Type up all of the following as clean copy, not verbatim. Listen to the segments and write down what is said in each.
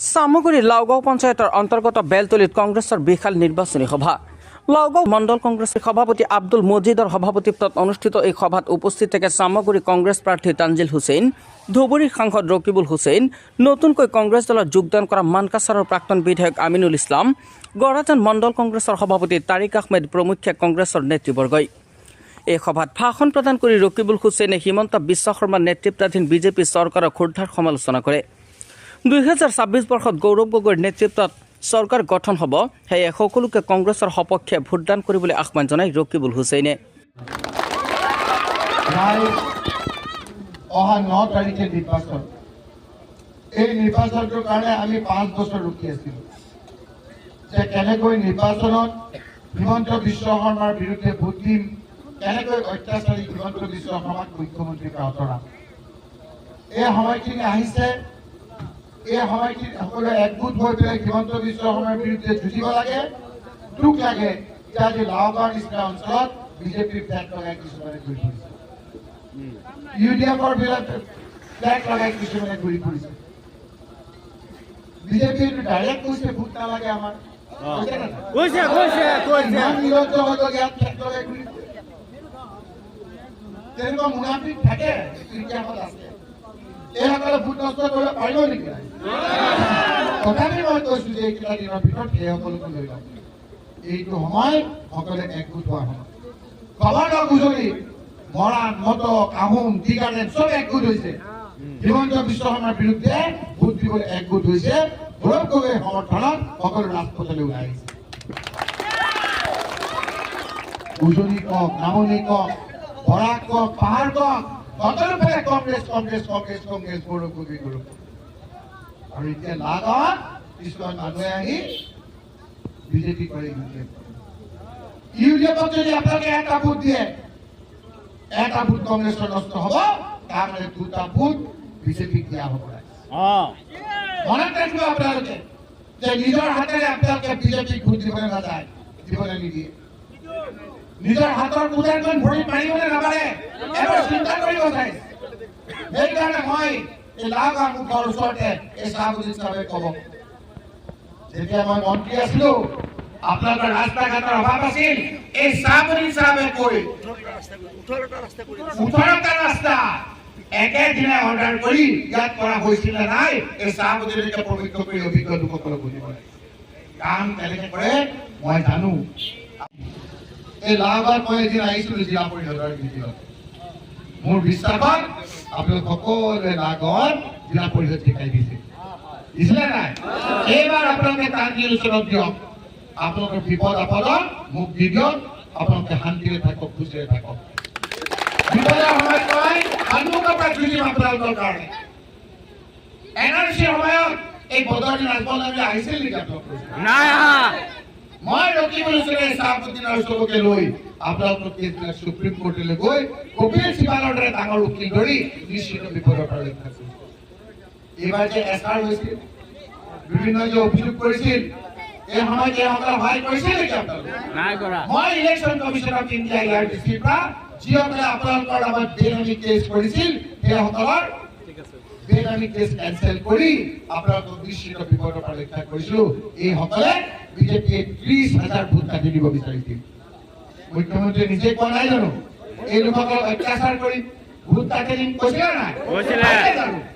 সামগুৰি লাউগাঁও পঞ্চায়তৰ অন্তৰ্গত বেলতলিত কংগ্ৰেছৰ বিশাল নিৰ্বাচনী সভা। লাউগাঁও মণ্ডল কংগ্ৰেছৰ সভাপতি আব্দুল মজিদৰ সভাপতিত্বত অনুষ্ঠিত এই সভাত উপস্থিত থাকে সামগুৰি কংগ্ৰেছ প্ৰাৰ্থী তানজিল হুছেইন, ধুবুৰীৰ সাংসদ ৰকিবুল হুছেইন, নতুনকৈ কংগ্ৰেছ দলত যোগদান কৰা মানকাছাৰৰ প্ৰাক্তন বিধায়ক আমিনুল ইছলাম, গড়াজান মণ্ডল কংগ্ৰেছৰ সভাপতি তাৰিক আহমেদ প্ৰমুখ্যে কংগ্ৰেছৰ নেতৃবৰ্গই। এই সভাত ভাষণ প্ৰদান কৰি ৰকিবুল হুছেইনে হিমন্ত বিশ্ব শৰ্মাৰ নেতৃত্বাধীন বিজেপি চৰকাৰৰ ক্ষুদ্ধাৰ সমালোচনা কৰে। 2026 বৰ্ষত গৌৰৱ গগৈৰ নেতৃত্বত চৰকাৰ গঠন হ'ব, সেয়ে সকলোকে কংগ্ৰেছৰ সপক্ষে ভোটদান কৰিবলৈ আহ্বান জনায় ৰকিবুল হুছেইনে। অহা 9 তাৰিখে নিৰ্বাচন। এই নিৰ্বাচনটোৰ কাৰণে আমি 5 বছৰ ৰখি আছিলোঁ যে কেনেকৈ নিৰ্বাচনত হিমন্ত বিশ্ব শৰ্মাৰ বিৰুদ্ধে ভোট দিম, কেনেকৈ অত্যাচাৰী হিমন্ত বিশ্ব শৰ্মাক মুখ্যমন্ত্ৰীৰ পৰা আঁতৰাম। এই সময়খিনি আহিছে, এই সময়খিনি সকলোৱে একগোট হৈ পেলাই হিমন্ত বিশ্ব শৰ্মাৰ বিৰুদ্ধে যুঁজিব লাগে। দুখ লাগে যে আজি লাউগাঁৱৰ নিচিনা অঞ্চলত বিজেপিৰ ফ্লেগ লগাই কিছুমানে ঘূৰি ফুৰিছে, UDFৰ বিৰুদ্ধে ফ্লেগ লগাই কিছুমানে ঘূৰি ফুৰিছে। বিজেপি ডাইৰেক্ট কৈছে ভোট নালাগে আমাৰ, তেনেকুৱা মুনাফিক থাকে ইতিহাসত আছে। এইসকলে ভোট নষ্ট কৰিব পাৰিব নেকি? তথাপি মই কৈছো যে এইকেইটা দিনৰ ভিতৰত সেইসকলকো লৈ লওক। এইটো সময় সকলোৱে একগোট হোৱা সময়। খবৰদাৰ গুজৰি মৰাণ, মটক, আহোম, টিকানেট চব একগোট হৈছে। হিমন্ত বিশ্ব শৰ্মাৰ বিৰুদ্ধে ভোট দিবলৈ একগোট হৈছে। গৌৰৱ গগৈৰ সমৰ্থনত সকলো ৰাজপথলৈ ওলাই আহিছে। উজনি কওক, নামনি কওক, বৰাক কওক, পাহাৰ কওক, সকলোফালে কংগ্ৰেছ কংগ্ৰেছ কংগ্ৰেছ কংগ্ৰেছ, গৌৰৱ গগৈ গৌৰৱ। আৰু এতিয়া লাগাত কিছুমান মানুহে আহি বিজেপি কৰে। ইউডিএফক যদি আপোনালোকে এটা ভোট দিয়ে, এটা ভোট কংগ্ৰেছৰ নষ্ট হ'ব, তাৰমানে 2টা ভোট বিজেপিক দিয়া হ'ব। মনত ৰাখিব আপোনালোকে যে নিজৰ হাতেৰে আপোনালোকে বিজেপিক ভোট দিবলৈ নাযায়, দিবলৈ নিদিয়ে। নিজৰ হাতৰ উদাৰখন ভৰি মাৰিবলৈ নাপাৰে, এবাৰ চিন্তা কৰিব যায়। সেইকাৰণে মই এই লাউগাঁও মুখৰ ওচৰতে এই চাহবুজি চাহে ক'ব, যেতিয়া মই মন্ত্ৰী আছিলো আপোনালোকৰ ৰাস্তা ঘাটৰ অভাৱ আছিল, এই চাহবুজি চাহে কৈ 18টা ৰাস্তা একেদিনাই অৰ্ডাৰ কৰি ইয়াত কৰা হৈছিল নাই, এই চাহবুজিলৈকে প্ৰৱেশ কৰি অভিজ্ঞ লোকসকলক বুজিব লাগে। কাম কেনেকে কৰে মই জানো। এই লাউগাঁৱত মই এদিন আহিছিলো জিলা পৰিষদৰ মিটিঙত। মোৰ বিশ্বাসত আপোনালোক সকলোৱে লাউগাঁৱত জিলা পৰিষদ শিকাই দিছিলে নাই? এইবাৰ আপোনালোকে তানজিল হুছেইনক দিয়ক। আপোনালোকৰ বিপদ আপদত মোক দি দিয়ক। আপোনালোকে শান্তিৰে থাকক, খুচিৰে থাকক। বিপদৰ সময়ত মই সন্মুখৰ পৰা যুঁজিম আপোনালোকৰ কাৰণে। NRCৰ সময়ত এই বদলি ৰাজবংশী আহিছিল নেকি আপোনালোক? নাই। মই ৰকিবুল হুছেইনে চাহাবুদ্দিনৰ চবকে লৈ আপোনালোকৰ কেছবিলাক সুপ্ৰিম কোৰ্টলৈ গৈ কপিল চিবালৰ দৰে ডাঙৰ উকিল ধৰি নিশ্চিত বিপদৰ পৰা ৰক্ষা কৰিছিল। এইবাৰ যে SR হৈছিল, বিভিন্ন যে অভিযোগ কৰিছিল, এই সময়ত এইসকলে সহায় কৰিছিল নেকি আপোনালোকে? নাই কৰা। মই ইলেকশ্যন কমিশ্যন অফ ইণ্ডিয়া IRCৰ পৰা যিসকলে আপোনালোকৰ লগত বেনামী কেছ কৰিছিল, সেইসকলৰ বেনামী কেছ কেঞ্চেল কৰি আপোনালোকক নিশ্চিত বিপদৰ পৰা ৰক্ষা কৰিছিলো। এইসকলে বিজেপিয়ে 30,000 ভোট কাটি দিব বিচাৰিছিল। মুখ্যমন্ত্ৰীয়ে নিজে কোৱা নাই জানো এই লোকসকলক অত্যাচাৰ কৰি ভোট কাটি দিম কৈছিলে নাই?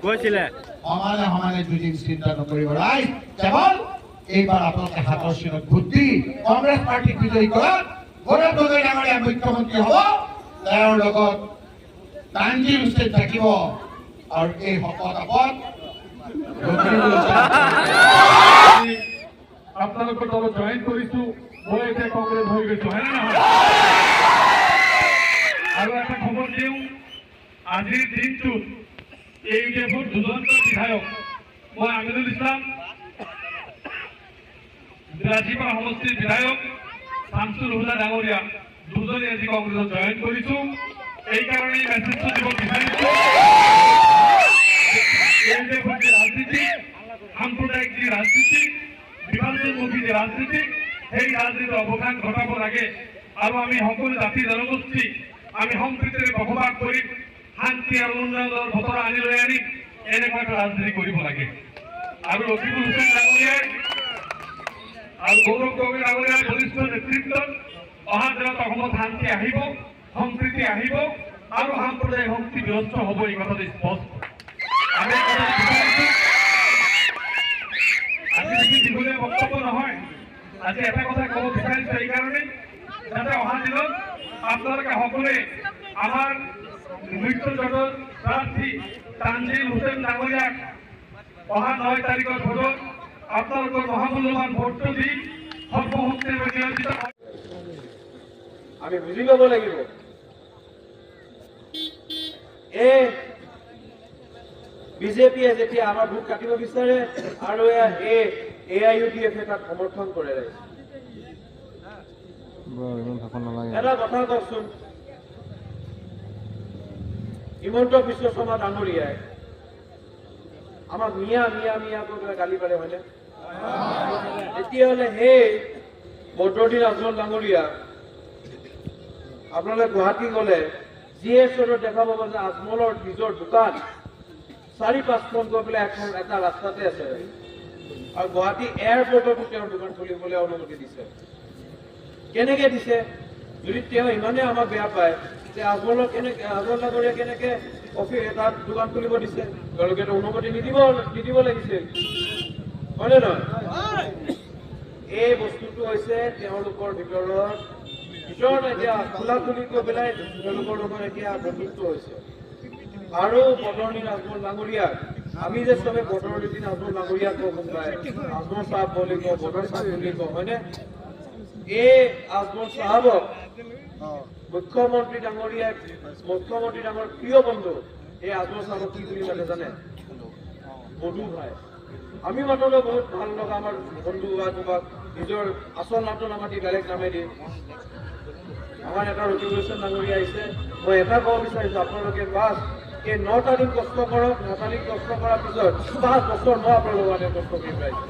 কৈছিলে। সমানে সমানে যুঁজিম, চিন্তা নকৰিব। ৰাইজ কেৱল এইবাৰ আপোনালোকে হাতৰ চিনত ভোট দি কংগ্ৰেছ পাৰ্টীক বিজয়ী কৰক। গৌৰৱ গগৈ ডাঙৰীয়া মুখ্যমন্ত্ৰী হ'ব, তেওঁৰ লগত তানজিল হুছেইন থাকিব। আৰু এই শপত আপত আপোনালোকৰ দলত জইন কৰিছো, মই এতিয়া কংগ্ৰেছ হৈ গৈছো, হয় নে নহয়? আৰু এটা খবৰ দিওঁ, আজিৰ দিনটোত UDFৰ দুজনকৈ বিধায়ক, মই আমিনুল ইছলাম, ৰাজিপাৰা সমষ্টিৰ বিধায়ক শামছুল হুদা ডাঙৰীয়া, দুজনে আজি কংগ্ৰেছত জইন কৰিছো। এইকাৰণেই মেছেজটো দিব বিচাৰিছো, UDFৰ যি ৰাজনীতি, সাম্প্ৰদায়িক যি ৰাজনীতি, বিভাজনমুখী যে ৰাজনীতি, সেই ৰাজনীতিৰ অৱসান ঘটাব লাগে। আৰু আমি সকলো জাতি জনগোষ্ঠী আমি সম্প্ৰীতিৰে বসবাস কৰিম, শান্তি আৰু উন্নয়নৰ বতৰা আনি লৈ আনিম, এনেকুৱা এটা ৰাজনীতি কৰিব লাগে। আৰু ৰকিবুল হুছেইন ডাঙৰীয়াই আৰু গৌৰৱ গগৈ ডাঙৰীয়াৰ বলিষ্ঠ নেতৃত্বত অহা দিনত অসমত শান্তি আহিব, সম্প্ৰীতি আহিব আৰু সাম্প্ৰদায়িক শক্তি বিনষ্ট হ'ব। এই কথাটো স্পষ্ট। আমি এই কথাটো বিচাৰিছোঁ। আজি বেছি দীঘলীয়া বক্তব্য নহয়, আজি এটা কথা ক'ব বিচাৰিছোঁ এইকাৰণেই যাতে অহা দিনত আপোনালোকে সকলোৱে আমাৰ মৃত্যুজনৰ প্ৰাৰ্থী তানজিল হুছেইন ডাঙৰীয়াক অহা 9 তাৰিখৰ ভোটত আপোনালোকৰ মহামূল্যৱান ভোটটো দি সৰ্বশক্তিৰে নিয়োজিত আমি বুজি ল'ব লাগিব। এই বিজেপিয়ে যেতিয়া আমাৰ ভোট কাটিব বিচাৰে আৰু AIUDF তাক সমৰ্থন কৰে। এটা কথা কওকচোন, হিমন্ত বিশ্ব শৰ্মা ডাঙৰীয়াই আমাক মিয়া মিয়া মিয়া কৈ গালি পাৰে, হয়নে? তেতিয়াহ'লে সেই বদৰুদ্দিন আজমল ডাঙৰীয়া আপোনালোকে গুৱাহাটী গ'লে GS ৰোডত দেখা পাব যে আজমলৰ নিজৰ দোকান 4-5খন গৈ পেলাই এটা ৰাস্তাতে আছে আৰু গুৱাহাটী এয়াৰপৰ্টতো তেওঁৰ দোকান খুলিবলৈ অনুমতি দিছে। কেনেকে দিছে? যদি তেওঁ ইমানে আমাক বেয়া পায় যে আজমল ডাঙৰীয়া কেনেকে তাত দোকান খুলিব দিছে? তেওঁলোকেতো অনুমতি নিদিব লাগিছিল, হয়নে নহয়? এই বস্তুটো হৈছে তেওঁলোকৰ ভিতৰত এতিয়া খোলাখুলি কৈ পেলাই তেওঁলোকৰ লগত এতিয়া বন্ধুত্ব হৈছে। আৰু বদৰুদ্দিন আজমল ডাঙৰীয়াক আমি যে চবে বদৰুদ্দিন আজমল ডাঙৰীয়াক কওঁ, কোনোবাই আজমল চাহাব বুলি কওঁ, বদৰ চাহাব বুলি কওঁ, হয়নে? এই আজমল চাহাবক মুখ্যমন্ত্ৰী ডাঙৰ প্ৰিয় বন্ধু এই আজমল চাহাবক কি বুলি মাতে জানে? বন্ধু ভাই। আমি মাতলে বহুত ভাল লগা আমাৰ বন্ধু বা তোমাক নিজৰ আচল নামটো নামাতি বেলেগ নামেদি আমাৰ এটা ৰকিবুল হুছেইন ডাঙৰীয়া আহিছে। মই এটা ক'ব বিচাৰিছোঁ, আপোনালোকে বাছ এই 9টা দিন কষ্ট কৰক। 9টা দিন কষ্ট কৰাৰ পিছত 5 বছৰ মই আপোনালোকৰ কাৰণে কষ্ট কৰি পাইছোঁ।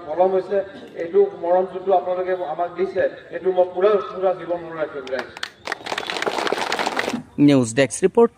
মৰম হৈছে এইটো মৰম যোনটো আপোনালোকে আমাক দিছে, এইটো মই পুৰা জীৱন মনত ৰাখিব বিচাৰিছোঁ। News desk report.